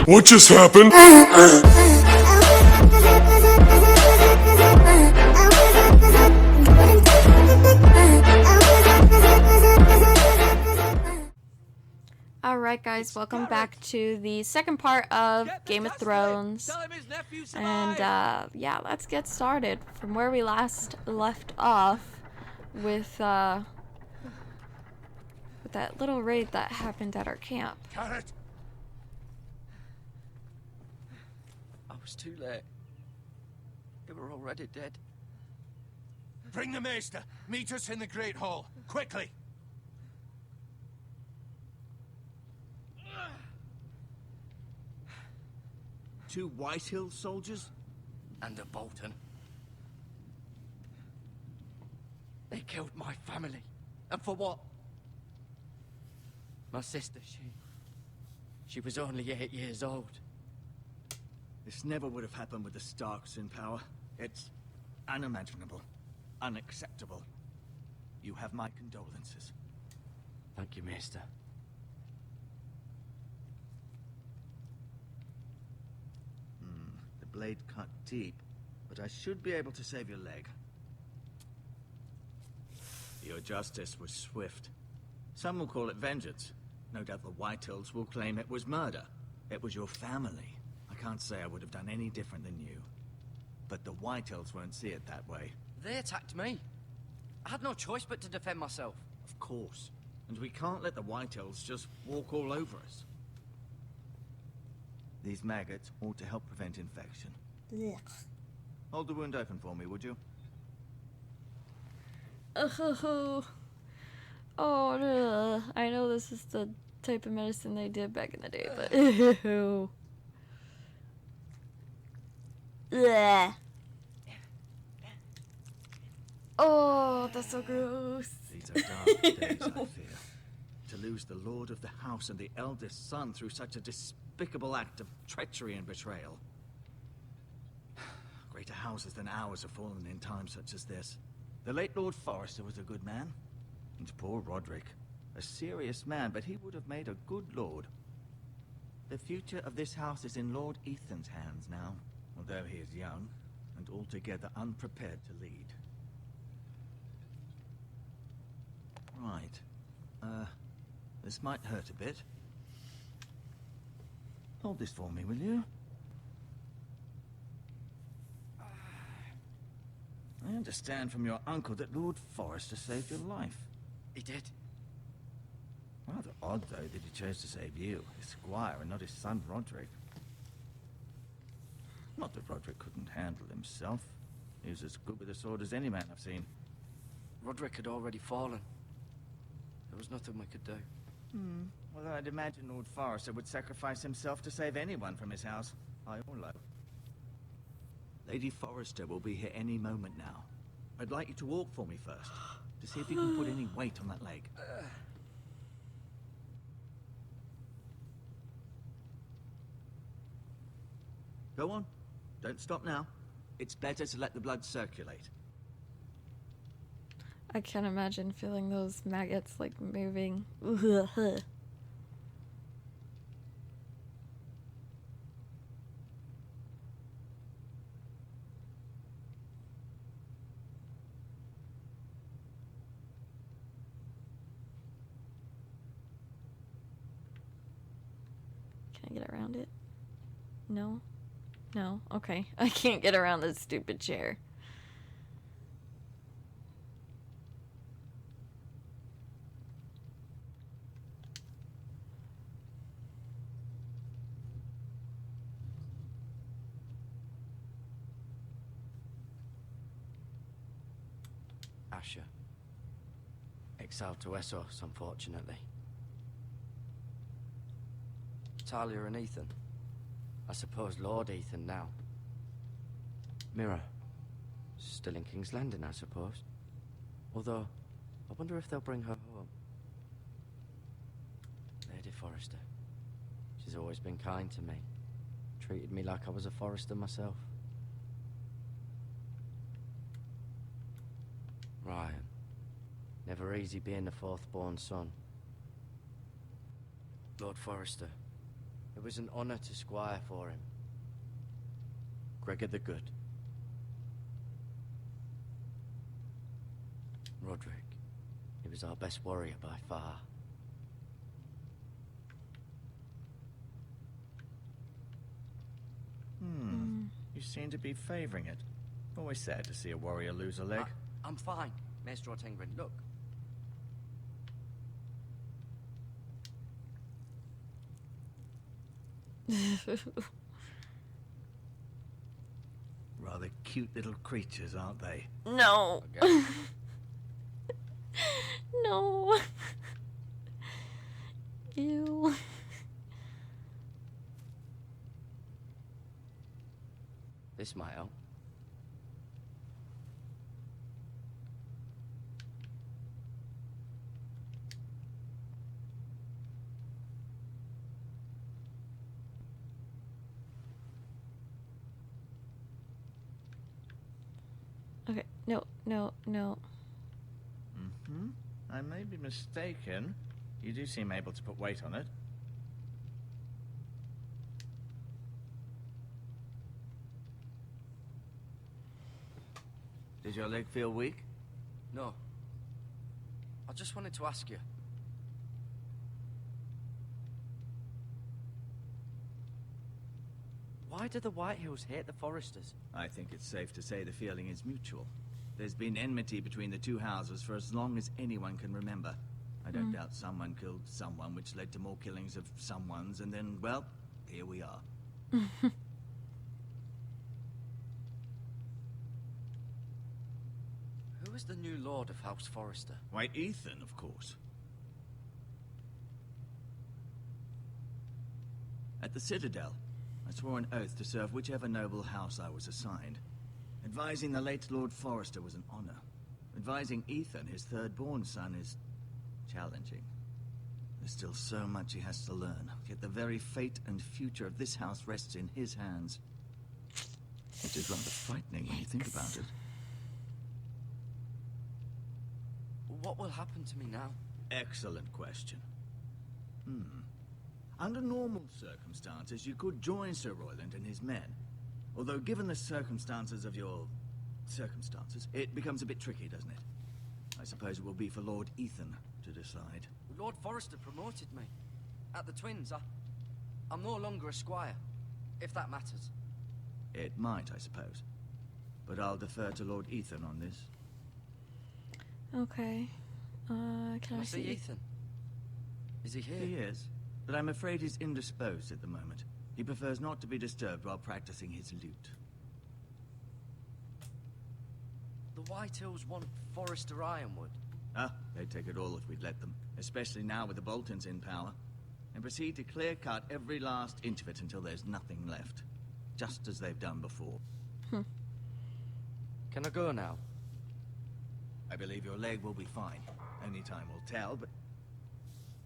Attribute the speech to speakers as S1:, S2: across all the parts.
S1: What just happened?
S2: Alright guys, welcome back to the second part of Game of Thrones. And yeah, let's get started from where we last left off with that little raid that happened at our camp.
S3: Carrot! I was too late. They were already dead.
S4: Bring the maester. Meet us in the Great Hall. Quickly!
S5: Two Whitehill soldiers?
S3: And a Bolton. They killed my family. And for what? My sister, she was only 8 years old.
S5: This never would have happened with the Starks in power. It's unimaginable. Unacceptable. You have my condolences.
S3: Thank you, Maester.
S5: The blade cut deep, but I should be able to save your leg. Your justice was swift. Some will call it vengeance. No doubt the Whitehills will claim it was murder. It was your family. I can't say I would have done any different than you. But the Whitehills won't see it that way.
S3: They attacked me. I had no choice but to defend myself.
S5: Of course. And we can't let the Whitehills just walk all over us. These maggots ought to help prevent infection.
S2: Yeah.
S5: Hold the wound open for me, would you?
S2: Oh, I know this is the type of medicine they did back in the day, but ew. Blech. Oh, that's so gross.
S5: These are dark days, I fear. To lose the lord of the house and the eldest son through such a despicable act of treachery and betrayal. Greater houses than ours have fallen in times such as this. The late Lord Forrester was a good man. And poor Roderick. A serious man, but he would have made a good lord. The future of this house is in Lord Ethan's hands now, although he is young and altogether unprepared to lead. Right. This might hurt a bit. Hold this for me, will you? I understand from your uncle that Lord Forrester saved your life.
S3: He did.
S5: Rather odd, though, that he chose to save you, his squire, and not his son Roderick. Not that Roderick couldn't handle himself. He was as good with a sword as any man I've seen.
S3: Roderick had already fallen. There was nothing we could do.
S5: Well, I'd imagine Lord Forrester would sacrifice himself to save anyone from his house, high or low. Lady Forrester will be here any moment now. I'd like you to walk for me first, to see if you can put any weight on that leg. Go on. Don't stop now. It's better to let the blood circulate.
S2: I can't imagine feeling those maggots like moving. Can I get around it? No? No? Okay. I can't get around this stupid chair.
S3: Asher. Exiled to Essos, unfortunately. Talia and Ethan. I suppose Lord Ethan now. Mira. Still in King's Landing, I suppose. Although, I wonder if they'll bring her home. Lady Forrester. She's always been kind to me. Treated me like I was a Forrester myself. Ryan. Never easy being the fourth-born son. Lord Forrester. It was an honor to squire for him. Gregor the Good. Roderick. He was our best warrior by far.
S5: You seem to be favoring it. Always sad to see a warrior lose a leg.
S3: I'm fine, Maester Ortengren. Look.
S5: Rather cute little creatures, aren't they?
S2: No.
S3: Okay.
S2: No. Ew.
S3: This might help.
S2: Okay, no.
S5: I may be mistaken. You do seem able to put weight on it. Does your leg feel weak?
S3: No. I just wanted to ask you. Why do the Whitehills hate the Foresters?
S5: I think it's safe to say the feeling is mutual. There's been enmity between the two houses for as long as anyone can remember. I don't doubt someone killed someone, which led to more killings of someones, and then, well, here we are.
S3: Who is the new Lord of House Forrester?
S5: Why, Ethan, of course. At the Citadel, I swore an oath to serve whichever noble house I was assigned. Advising the late Lord Forrester was an honor. Advising Ethan, his third-born son, is challenging. There's still so much he has to learn, yet the very fate and future of this house rests in his hands. It is rather frightening when you think about it.
S3: What will happen to me now?
S5: Excellent question. Under normal circumstances, you could join Sir Royland and his men. Although, given the circumstances of your circumstances, it becomes a bit tricky, doesn't it? I suppose it will be for Lord Ethan to decide.
S3: Lord Forrester promoted me. At the Twins, I'm no longer a squire, if that matters.
S5: It might, I suppose. But I'll defer to Lord Ethan on this.
S2: Okay. Can I
S3: see
S2: see?
S3: Ethan? Is he here?
S5: He is, but I'm afraid he's indisposed at the moment. He prefers not to be disturbed while practicing his lute.
S3: The Whitehills want Forrester Ironwood.
S5: They'd take it all if we'd let them. Especially now with the Boltons in power. And proceed to clear-cut every last inch of it until there's nothing left. Just as they've done before.
S3: Can I go now?
S5: I believe your leg will be fine. Only time will tell, but...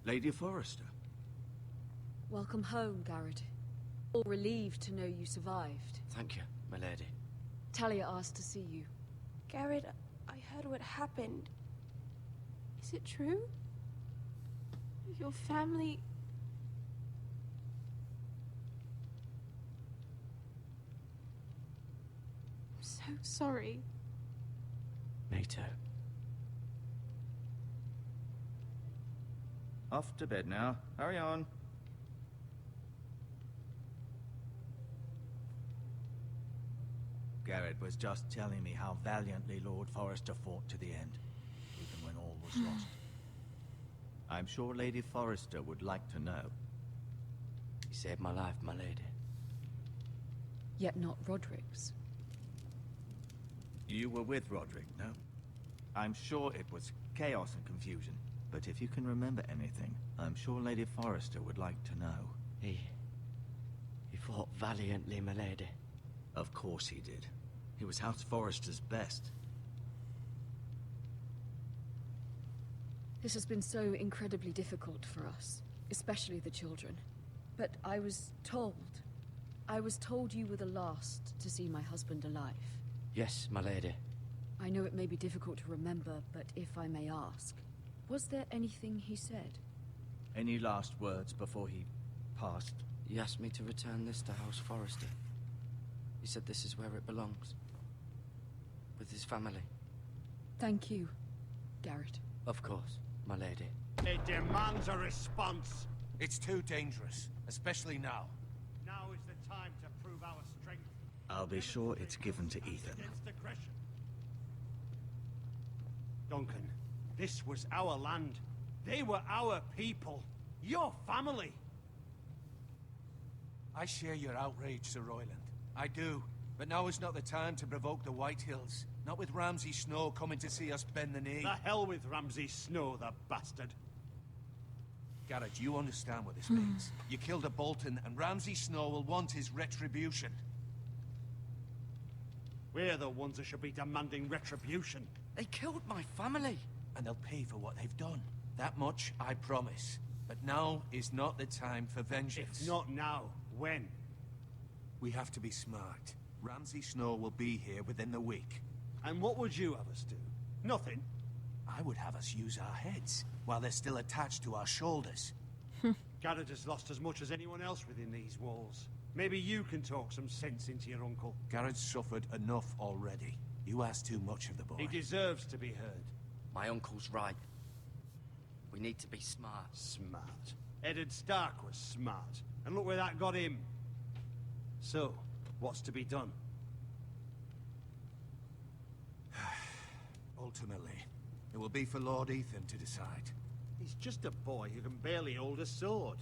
S5: Lady Forrester.
S1: Welcome home, Garrett. All relieved to know you survived.
S3: Thank you, my lady.
S1: Talia asked to see you.
S6: Garrett, I heard what happened. Is it true? Your family... I'm so sorry.
S3: Me too.
S5: Off to bed now. Hurry on. Garrett was just telling me how valiantly Lord Forrester fought to the end, even when all was lost. I'm sure Lady Forrester would like to know.
S3: He saved my life, my lady.
S1: Yet not Roderick's.
S5: You were with Roderick, no? I'm sure it was chaos and confusion, but if you can remember anything, I'm sure Lady Forrester would like to know.
S3: He fought valiantly, my lady.
S5: Of course he did. He was House Forrester's best.
S1: This has been so incredibly difficult for us, especially the children. But I was told you were the last to see my husband alive.
S3: Yes, my lady.
S1: I know it may be difficult to remember, but if I may ask, was there anything he said?
S5: Any last words before he passed?
S3: He asked me to return this to House Forrester. He said this is where it belongs. With his family.
S1: Thank you, Garrett.
S3: Of course, my lady.
S7: It demands a response.
S4: It's too dangerous, especially now.
S7: Now is the time to prove our strength.
S5: I'll be sure it's given to Ethan.
S7: Against aggression. Duncan, this was our land. They were our people. Your family.
S4: I share your outrage, Sir Royland. I do. But now is not the time to provoke the White Hills. Not with Ramsay Snow coming to see us bend the knee.
S7: The hell with Ramsay Snow, the bastard.
S4: Garrett, you understand what this means. You killed a Bolton, and Ramsay Snow will want his retribution.
S7: We're the ones that should be demanding retribution.
S3: They killed my family.
S4: And they'll pay for what they've done. That much, I promise. But now is not the time for vengeance.
S7: If not now, when?
S4: We have to be smart. Ramsay Snow will be here within the week.
S7: And what would you have us do? Nothing.
S4: I would have us use our heads, while they're still attached to our shoulders.
S7: Garrett has lost as much as anyone else within these walls. Maybe you can talk some sense into your uncle.
S4: Garrett's suffered enough already. You ask too much of the boy.
S7: He deserves to be heard.
S3: My uncle's right. We need to be smart.
S7: Smart. Eddard Stark was smart. And look where that got him. So, what's to be done?
S4: Ultimately, it will be for Lord Ethan to decide.
S7: He's just a boy who can barely hold a sword.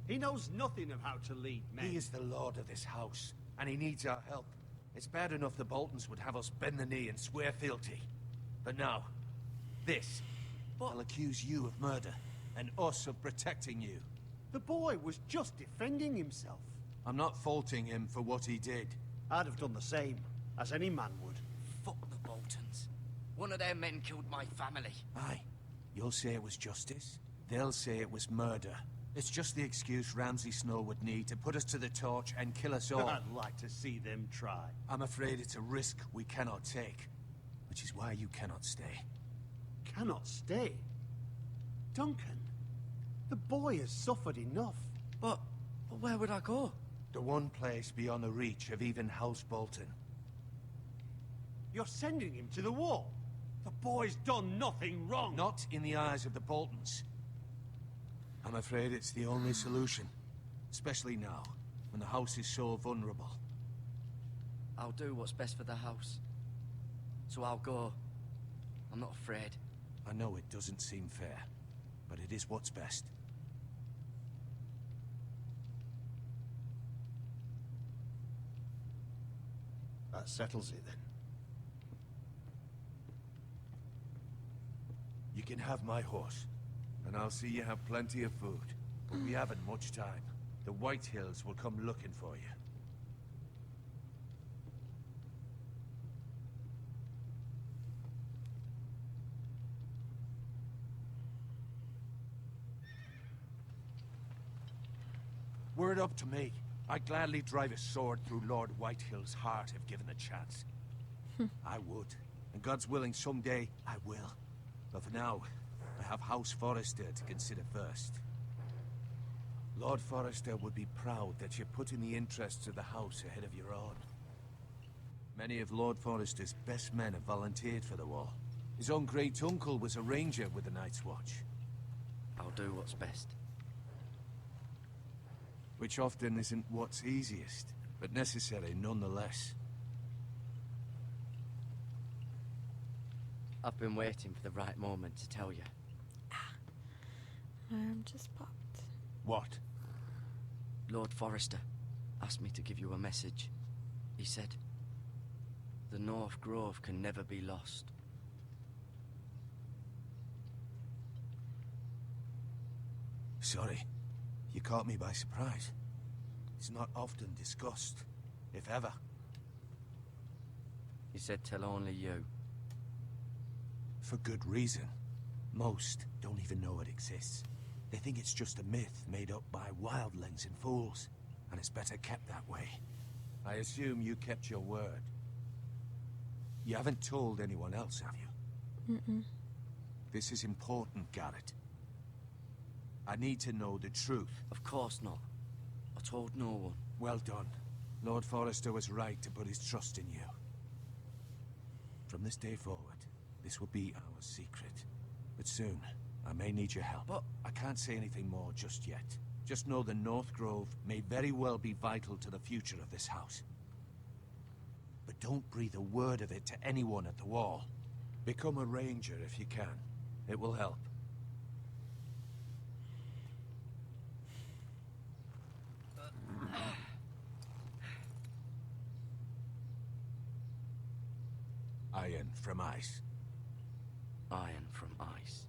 S7: He knows nothing of how to lead men.
S4: He is the lord of this house, and he needs our help. It's bad enough the Boltons would have us bend the knee and swear fealty. But now, this. I'll accuse you of murder, and us of protecting you.
S7: The boy was just defending himself.
S4: I'm not faulting him for what he did.
S7: I'd have done the same, as any man would.
S3: Fuck the Boltons. One of their men killed my family.
S4: Aye. You'll say it was justice. They'll say it was murder. It's just the excuse Ramsay Snow would need to put us to the torch and kill us all.
S7: I'd like to see them try.
S4: I'm afraid it's a risk we cannot take. Which is why you cannot stay.
S7: Cannot stay? Duncan, the boy has suffered enough.
S3: But where would I go?
S4: The one place beyond the reach of even House Bolton.
S7: You're sending him to the wall. The boy's done nothing wrong.
S4: Not in the eyes of the Boltons. I'm afraid it's the only solution. Especially now, when the house is so vulnerable.
S3: I'll do what's best for the house. So I'll go. I'm not afraid.
S4: I know it doesn't seem fair, but it is what's best.
S7: That settles it then.
S4: You can have my horse, and I'll see you have plenty of food. But we haven't much time. The White Hills will come looking for you. Were it up to me, I'd gladly drive a sword through Lord Whitehill's heart if given the chance. I would. And God's willing, someday I will. But for now, I have House Forrester to consider first. Lord Forrester would be proud that you're putting the interests of the house ahead of your own. Many of Lord Forrester's best men have volunteered for the war. His own great-uncle was a ranger with the Night's Watch.
S3: I'll do what's best.
S4: Which often isn't what's easiest, but necessary nonetheless.
S3: I've been waiting for the right moment to tell you.
S2: I'm just popped.
S4: What?
S3: Lord Forrester asked me to give you a message. He said, the North Grove can never be lost.
S4: Sorry. You caught me by surprise. It's not often discussed, if ever.
S3: He said tell only you.
S4: For good reason. Most don't even know it exists. They think it's just a myth made up by wildlings and fools, and it's better kept that way. I assume you kept your word. You haven't told anyone else, have you?
S2: Mm-mm.
S4: This is important, Garrett. I need to know the truth.
S3: Of course not. I told no one.
S4: Well done. Lord Forrester was right to put his trust in you. From this day forward, this will be our secret. But soon, I may need your help.
S3: But
S4: I can't say anything more just yet. Just know the North Grove may very well be vital to the future of this house. But don't breathe a word of it to anyone at the wall. Become a ranger if you can. It will help. Iron from ice.
S3: Iron from ice.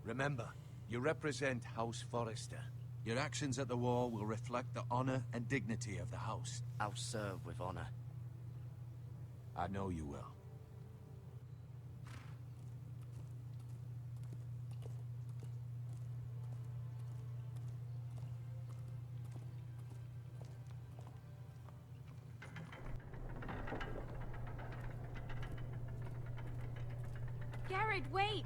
S4: Remember, you represent House Forrester. Your actions at the wall will reflect the honor and dignity of the house.
S3: I'll serve with honor.
S4: I know you will.
S6: Garrett, wait!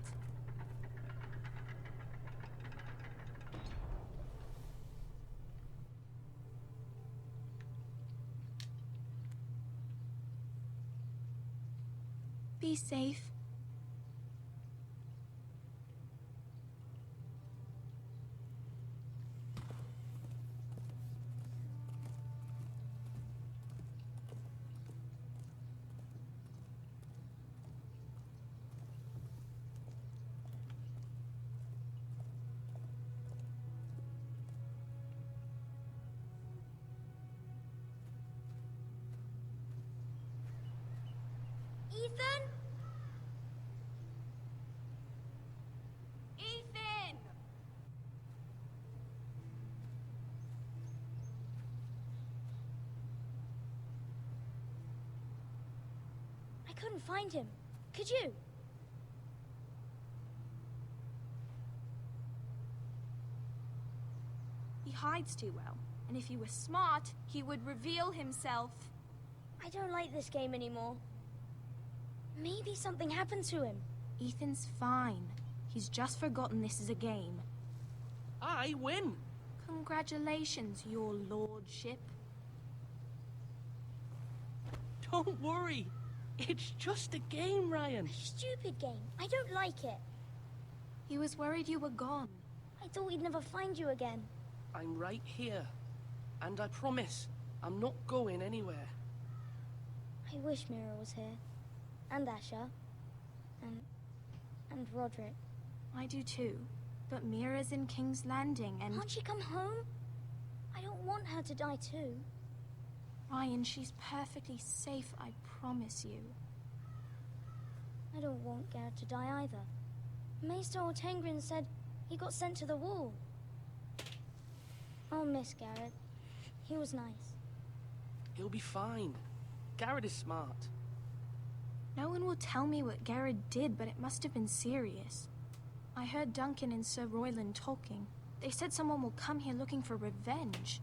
S6: Be safe.
S8: Ethan?
S6: Ethan!
S8: I couldn't find him. Could you?
S6: He hides too well, and if he were smart, he would reveal himself.
S8: I don't like this game anymore. Maybe something happened to him.
S6: Ethan's fine. He's just forgotten this is a game.
S9: I win.
S6: Congratulations, your lordship.
S9: Don't worry. It's just a game, Ryan.
S8: Stupid game. I don't like it.
S6: He was worried you were gone.
S8: I thought we'd never find you again.
S9: I'm right here. And I promise, I'm not going anywhere.
S8: I wish Mira was here. And Asher. And Roderick.
S6: I do too. But Mira's in King's Landing and...
S8: Can't she come home? I don't want her to die too.
S6: Ryan, she's perfectly safe, I promise you.
S8: I don't want Garrett to die either. Maester Ortengrin said he got sent to the wall. I'll miss Garrett. He was nice.
S9: He'll be fine. Garrett is smart.
S6: No one will tell me what Garrett did, but it must have been serious. I heard Duncan and Sir Royland talking. They said someone will come here looking for revenge.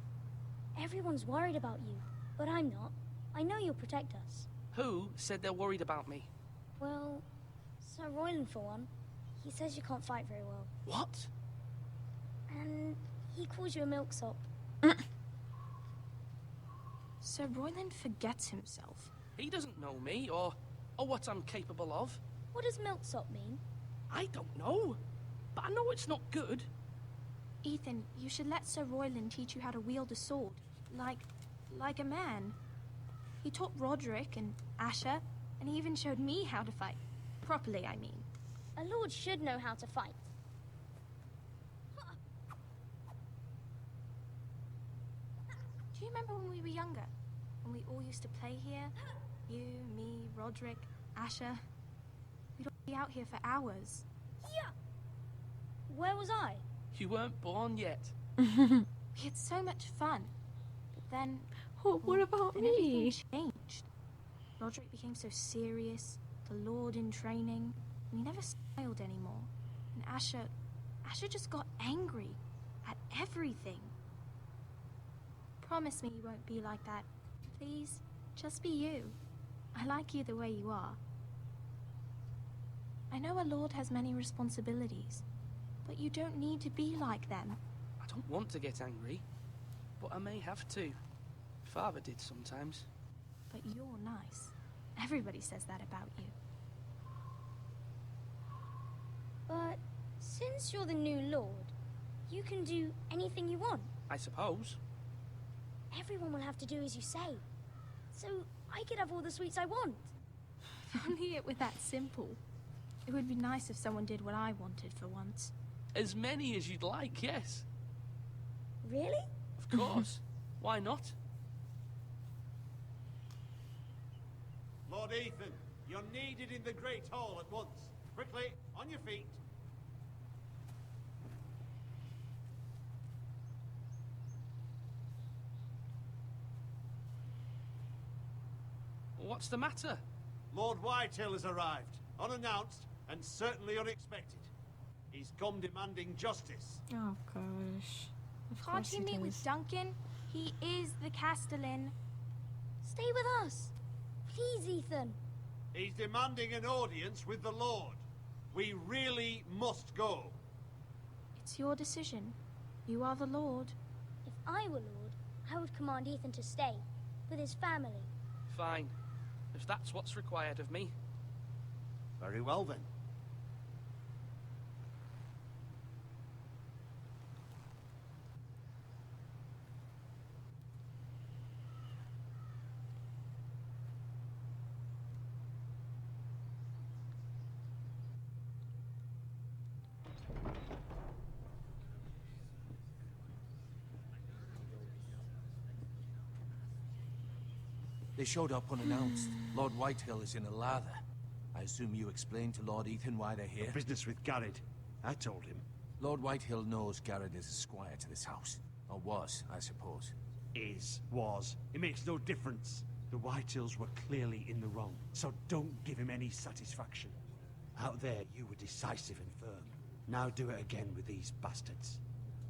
S8: Everyone's worried about you, but I'm not. I know you'll protect us.
S9: Who said they're worried about me?
S8: Well, Sir Royland for one. He says you can't fight very well.
S9: What?
S8: And he calls you a milksop.
S6: Sir Royland forgets himself.
S9: He doesn't know me or what I'm capable of.
S8: What does milksop mean?
S9: I don't know. But I know it's not good.
S6: Ethan, you should let Sir Royland teach you how to wield a sword. Like a man. He taught Roderick and Asher, and he even showed me how to fight. Properly, I mean.
S8: A lord should know how to fight.
S6: Do you remember when we were younger? When we all used to play here? You, me, Roderick, Asher. We'd all be out here for hours.
S8: Yeah. Where was I?
S9: You weren't born yet.
S6: We had so much fun. But then...
S2: What about
S6: then
S2: me?
S6: everything changed. Roderick became so serious, the Lord in training, and he never smiled anymore. And Asher just got angry at everything. Promise me you won't be like that. Please, just be you. I like you the way you are. I know a lord has many responsibilities, but you don't need to be like them.
S9: I don't want to get angry. I may have to. Father did sometimes.
S6: But you're nice. Everybody says that about you.
S8: But since you're the new lord, you can do anything you want.
S9: I suppose.
S8: Everyone will have to do as you say. So I could have all the sweets I want.
S6: If only it were that simple. It would be nice if someone did what I wanted for once.
S9: As many as you'd like, yes.
S8: Really?
S9: Of course. Why not?
S7: Lord Ethan, you're needed in the Great Hall at once. Quickly, on your feet.
S9: What's the matter?
S7: Lord Whitehill has arrived, unannounced and certainly unexpected. He's come demanding justice.
S2: Oh gosh. Of
S6: Can't
S2: course
S6: you
S2: he
S6: meet with
S2: does.
S6: Duncan? He is the Castellan.
S8: Stay with us. Please, Ethan.
S7: He's demanding an audience with the Lord. We really must go.
S6: It's your decision. You are the Lord.
S8: If I were lord, I would command Ethan to stay with his family.
S9: Fine. If that's what's required of me.
S7: Very well then.
S4: They showed up unannounced. Lord Whitehill is in a lather. I assume you explained to Lord Ethan why they're here?
S7: Business with Garrett. I told him.
S4: Lord Whitehill knows Garrett is a squire to this house. Or was, I suppose.
S7: Was. It makes no difference. The Whitehills were clearly in the wrong, so don't give him any satisfaction. Out there, you were decisive and firm. Now do it again with these bastards.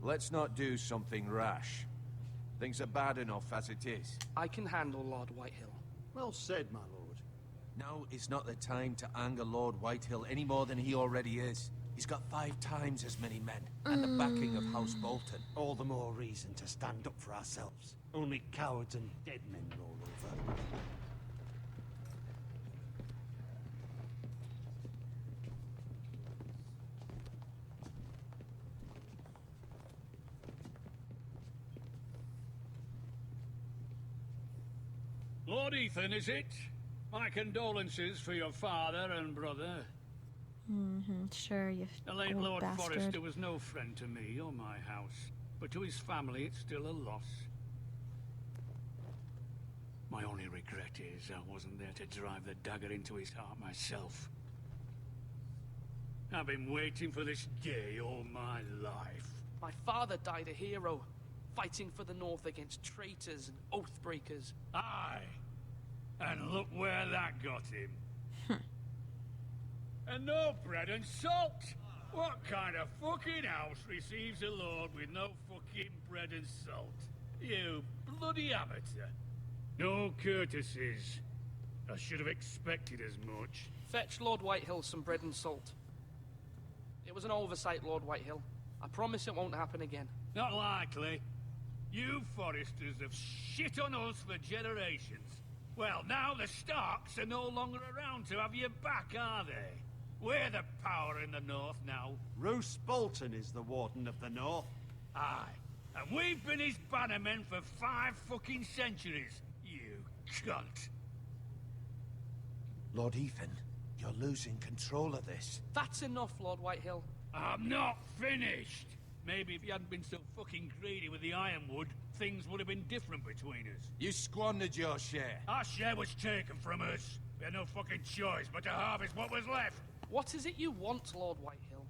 S4: Let's not do something rash. Things are bad enough as it is.
S9: I can handle Lord Whitehill.
S7: Well said, my lord.
S4: Now is not the time to anger Lord Whitehill any more than he already is. He's got 5 times as many men, and the backing of House Bolton.
S7: All the more reason to stand up for ourselves. Only cowards and dead men roll over.
S10: Lord Ethan, is it? My condolences for your father and brother.
S2: Sure, you
S10: The late
S2: old
S10: Lord
S2: bastard.
S10: Forrester was no friend to me or my house, but to his family it's still a loss. My only regret is I wasn't there to drive the dagger into his heart myself. I've been waiting for this day all my life.
S9: My father died a hero, fighting for the North against traitors and oath-breakers.
S10: Aye, and look where that got him. And no bread and salt! What kind of fucking house receives a lord with no fucking bread and salt? You bloody amateur. No courtesies. I should have expected as much.
S9: Fetch Lord Whitehill some bread and salt. It was an oversight, Lord Whitehill. I promise it won't happen again.
S10: Not likely. You Foresters have shit on us for generations. Well, now the Starks are no longer around to have your back, are they? We're the power in the north now.
S7: Roose Bolton is the Warden of the North.
S10: Aye. And we've been his bannermen for 5 fucking centuries. You cunt.
S4: Lord Ethan, you're losing control of this.
S9: That's enough, Lord Whitehill.
S10: I'm not finished. Maybe if you hadn't been so fucking greedy with the Ironwood, things would have been different between us.
S4: You squandered your share.
S10: Our share was taken from us. We had no fucking choice but to harvest what was left.
S9: What is it you want, Lord Whitehill?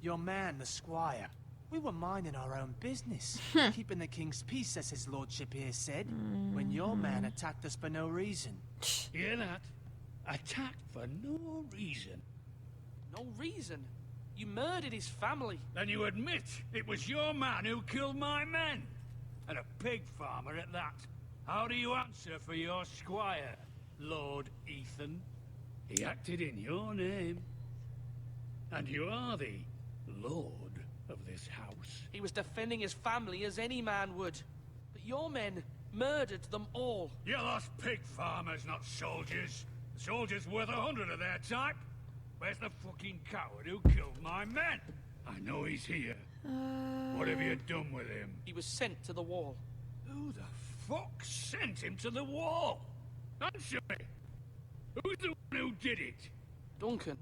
S11: Your man, the squire. We were minding our own business, keeping the king's peace, as his lordship here said, when your man attacked us for no reason.
S10: Hear that? Attacked for no reason.
S9: No reason. You murdered his family.
S10: Then you admit it was your man who killed my men. And a pig farmer at that. How do you answer for your squire, Lord Ethan? He acted in your name. And you are the lord of this house.
S9: He was defending his family as any man would. But your men murdered them all.
S10: You lost pig farmers, not soldiers. The soldiers worth 100 of their type. Where's the fucking coward who killed my men? I know he's here. What have you done with him?
S9: He was sent to the wall.
S10: Who the fuck sent him to the wall? Answer me! Who's the one who did it?
S9: Duncan.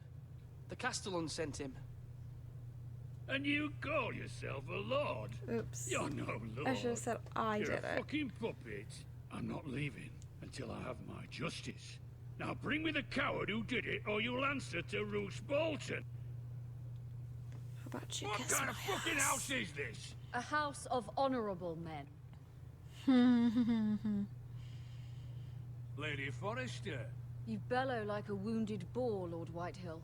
S9: The Castellan sent him.
S10: And you call yourself a lord?
S2: Oops.
S10: You're no lord.
S2: I should have said I
S10: You're
S2: did
S10: a
S2: it.
S10: fucking puppet. I'm not leaving until I have my justice. Now bring me the coward who did it, or you'll answer to Roose Bolton.
S2: How about you
S10: What
S2: kiss
S10: kind
S2: my
S10: of fucking house is this?
S1: A house of honorable men.
S10: Lady Forrester.
S1: You bellow like a wounded boar, Lord Whitehill.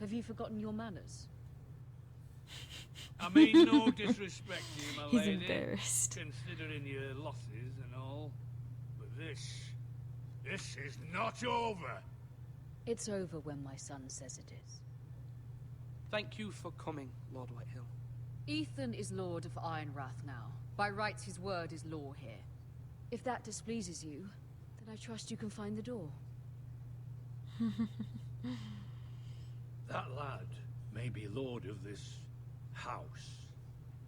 S1: Have you forgotten your manners?
S10: I mean no disrespect to you, my
S2: He's
S10: lady.
S2: embarrassed.
S10: Considering your losses and all. But this is not over.
S1: It's over when my son says it is.
S9: Thank you for coming, Lord Whitehill.
S1: Ethan is Lord of Ironrath now. By rights, his word is law here. If that displeases you, then I trust you can find the door.
S10: That lad may be lord of this house,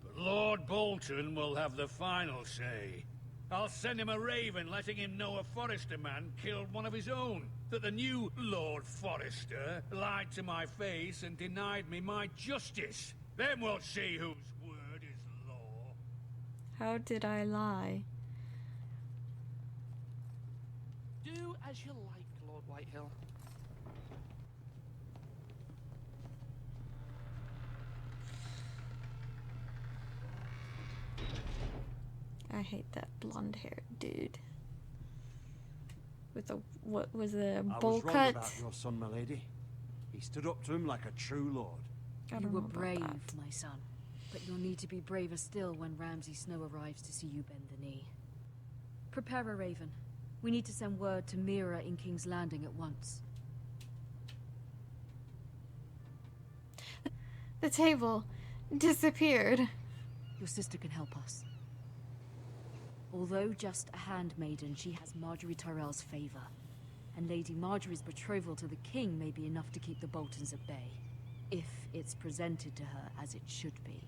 S10: but Lord Bolton will have the final say. I'll send him a raven letting him know a Forrester man killed one of his own. That the new Lord Forrester lied to my face and denied me my justice. Then we'll see whose word is law.
S2: How did I lie?
S9: Do as you like, Lord Whitehill.
S2: I hate that blonde-haired dude. With a, what was a bowl
S7: I was wrong
S2: cut?
S7: about your son, my lady. He stood up to him like a true lord.
S2: I
S1: You
S2: don't
S1: were
S2: know about
S1: brave,
S2: that.
S1: my son. But you'll need to be braver still when Ramsay Snow arrives to see you bend the knee. Prepare a raven. We need to send word to Mira in King's Landing at once.
S2: The table disappeared.
S1: Your sister can help us. Although just a handmaiden, she has Marjorie Tyrell's favor. And Lady Marjorie's betrothal to the king may be enough to keep the Boltons at bay. If it's presented to her as it should be.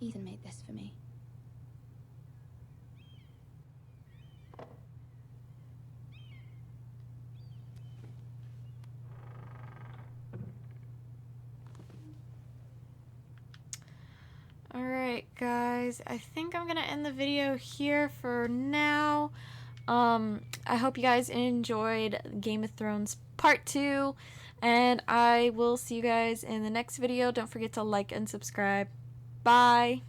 S6: Ethan made this for me.
S2: Alright guys, I think I'm gonna end the video here for now. I hope you guys enjoyed Game of Thrones Part 2, and I will see you guys in the next video. Don't forget to like and subscribe. Bye!